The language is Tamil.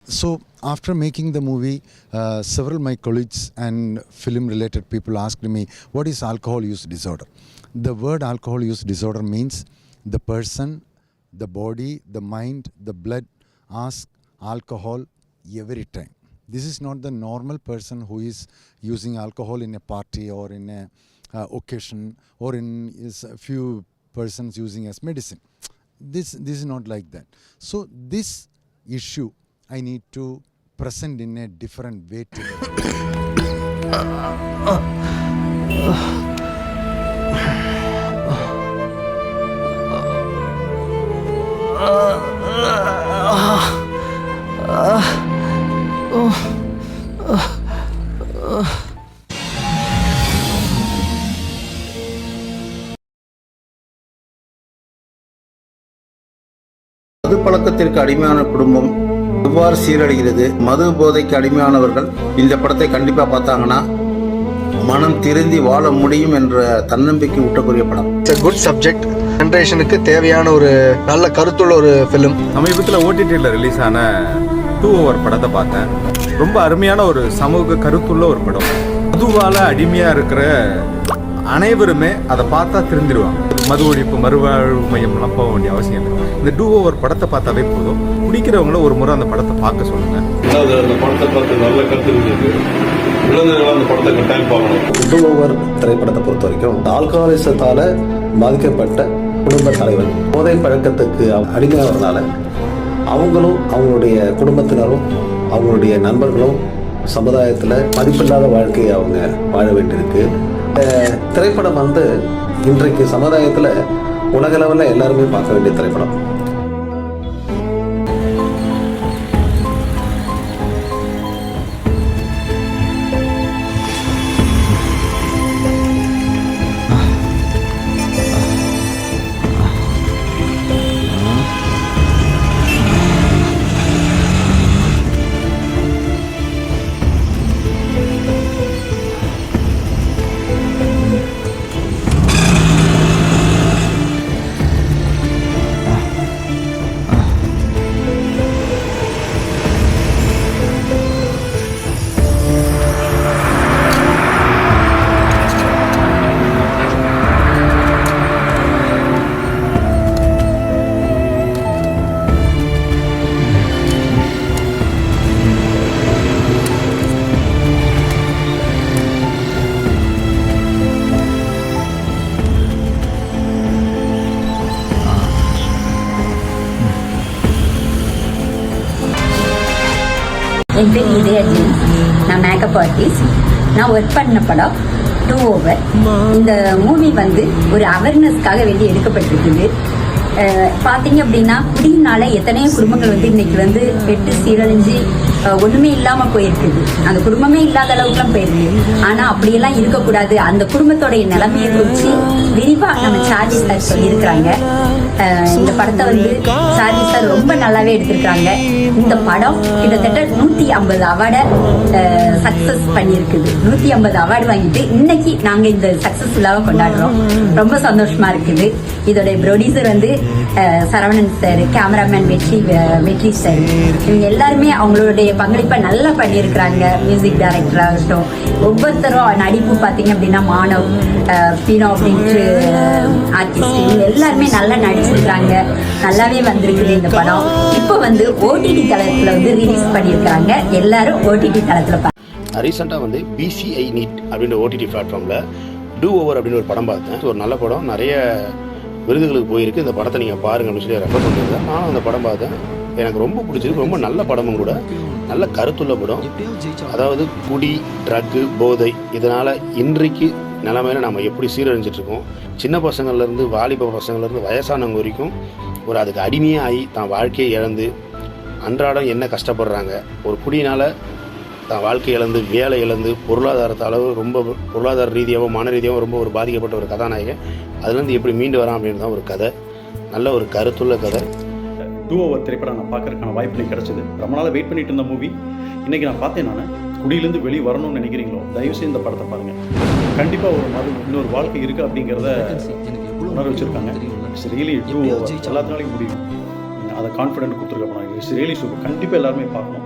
So after making the movie, several my colleagues and film-related people asked me, "What is alcohol use disorder?" The word alcohol use disorder means the person, the body, the mind, the blood ask alcohol every time. This is not the normal person who is using alcohol in a party or in a occasion, or in a few persons using as medicine. This is not like that. So this issue I need to present in a different way to மது பழக்கத்திற்கு அடிமையான குடும்பம் எவ்வாறு சீரடைகிறது, மது போதைக்கு அடிமையானவர்கள் இந்த படத்தை கண்டிப்பா பார்த்தாங்கன்னா மனம் திருந்தி வாழ முடியும் என்ற தன்னம்பிக்கை ஊட்டக்கூடிய படம். It's a good subject. ஜெனரேஷனுக்கு தேவையான ஒரு நல்ல கருத்துள்ள ஒரு ஃபிலிம். சமீபத்தில் ஓடிடியில் ரிலீஸ் ஆன 2 Over படத்தை பார்த்தேன். ரொம்ப அருமையான ஒரு சமூக கருத்துள்ள ஒரு படம். மதுவால் அடிமையாக இருக்கிற அனைவருமே அதை பார்த்தா திருந்திடுவாங்க. மது ஒழிப்பு மறுவாழ்வு மையம்லாம் போக வேண்டிய அவசியம் இல்லை. இந்த 2 Over படத்தை பார்த்தாவே போதும். குடிக்கிறவங்கள ஒரு முறை அந்த படத்தை பார்க்க சொல்லுங்க. அந்த படத்தை பார்த்து நல்ல கருத்து இருக்கு. அந்த படத்தை கட்டாயம் பார்க்கணும். 2 Over திரைப்படத்தை பொறுத்த வரைக்கும் ஆல்கஹாலிசத்தால பாதிக்கப்பட்ட குடும்ப தலைவர் போதை பழக்கத்துக்கு அடிமையாகிறதுனால அவங்களும் அவங்களுடைய குடும்பத்தினரும் அவங்களுடைய நண்பர்களும் சமுதாயத்தில் மதிப்பில்லாத வாழ்க்கையை அவங்க வாழ வேண்டியிருக்கு. திரைப்படம் இன்றைக்கு சமுதாயத்தில் உலகளவில் எல்லாருமே பார்க்க வேண்டிய திரைப்படம். என் பேர் இதயஜி. நான் மேக்கப் ஆர்டிஸ்ட். நான் ஒர்க் பண்ண படம் 2 Over. இந்த மூவி ஒரு அவேர்னஸ்க்காக வேண்டி எடுக்கப்பட்டிருக்குது. பார்த்தீங்க அப்படின்னா குடியினால எத்தனையோ குடும்பங்கள் இன்னைக்கு வெட்டு சீரழிஞ்சு ஒண்ணுமே இல்லாம போயிருக்குது. அந்த குடும்பமே இல்லாத அளவுக்குலாம் போயிருக்கு. ஆனா அப்படியெல்லாம் இருக்கக்கூடாது. அந்த குடும்பத்தோடைய நிலைமையை குறித்து விரிவா நம்ம சார்ஜி சார் சொல்லியிருக்கிறாங்க. இந்த படத்தை சார்ஜி சார் ரொம்ப நல்லாவே எடுத்திருக்காங்க. இந்த படம் கிட்டத்தட்ட 150 அவார்டை சக்சஸ் பண்ணியிருக்குது. 150 அவார்டு வாங்கிட்டு இன்னைக்கு நாங்க இந்த சக்சஸ்ஃபுல்லாக கொண்டாடுறோம். ரொம்ப சந்தோஷமா இருக்குது. இதோட ப்ரொடியூசர் சரவணன் சார், கேமராமேன் வெற்றி சார், இவங்க எல்லாருமே அவங்களுடைய பங்களிப்பை நல்லா பண்ணியிருக்கிறாங்க. மியூசிக் டைரக்டர் ஆகட்டும், ஒவ்வொருத்தரும் நடிப்பு பார்த்தீங்க அப்படின்னா மானவ், பீனோ அப்படின்ட்டு ஆர்டிஸ்ட், இவங்க எல்லாருமே நல்லா நடிச்சிருக்கிறாங்க. நல்லாவே வந்திருக்குது இந்த படம். இப்போ ஓடிடி தளத்துல ரிலீஸ் பண்ணியிருக்காங்க. எல்லாரும் ஓடிடி தளத்துல ரீசெண்டாக BCI NEET அப்படின்ற ஓடிடி பிளாட்ஃபார்மில் 2 Over அப்படின்னு ஒரு படம் பார்த்தேன். ஒரு நல்ல படம், நிறைய விருதுகளுக்கு போயிருக்கு. இந்த படத்தை நீங்கள் பாருங்க அப்படின்னு சொல்லி ரெஃபர் பண்ணியிருந்தேன். நானும் அந்த படம் பார்த்தேன். எனக்கு ரொம்ப பிடிச்சிருக்கு. ரொம்ப நல்ல படமும் கூட, நல்ல கருத்துள்ள படம். அதாவது குடி, ட்ரக்கு, போதை இதனால் இன்றைக்கு நிலைமையில நம்ம எப்படி சீரழிஞ்சிட்ருக்கோம். சின்ன பசங்கள்லேருந்து வாலிப பசங்கள்லேருந்து வயசானவங்க வரைக்கும் அதுக்கு அடிமையாகி தான் வாழ்க்கையை இழந்து அன்றாடம் என்ன கஷ்டப்படுறாங்க. ஒரு குடியினால் தான் வாழ்க்கை இழந்து, வேலை இழந்து, பொருளாதார ரீதியாகவும் மன ரீதியாகவும் ரொம்ப பாதிக்கப்பட்ட ஒரு கதாநாயகன் அதுலேருந்து எப்படி மீண்டு வரான் அப்படின்னு தான் ஒரு கதை. நல்ல ஒரு கருத்துள்ள கதை. 2 Over திரைப்படம் நான் பார்க்கறதுக்கான வாய்ப்பு எனக்கு கிடச்சிது. ரொம்ப நாளாக வெயிட் பண்ணிட்டு இருந்த மூவி இன்றைக்கி நான் பார்த்தேன். நான் குடியிலேருந்து வெளியே வரணும்னு நினைக்கிறீங்களோ தயவுசெய்து இந்த படத்தை பாருங்கள். கண்டிப்பாக ஒரு இன்னொரு வாழ்க்கை இருக்குது அப்படிங்கிறத உணர வச்சுருக்காங்க. இட்ஸ் ரியலி 2 Over எல்லாத்தினாலையும் முடியும். அதை கான்ஃபிடென்ட் கொடுத்துருக்க படம். It's really super. கண்டிப்பாக எல்லாருமே பார்க்கணும்.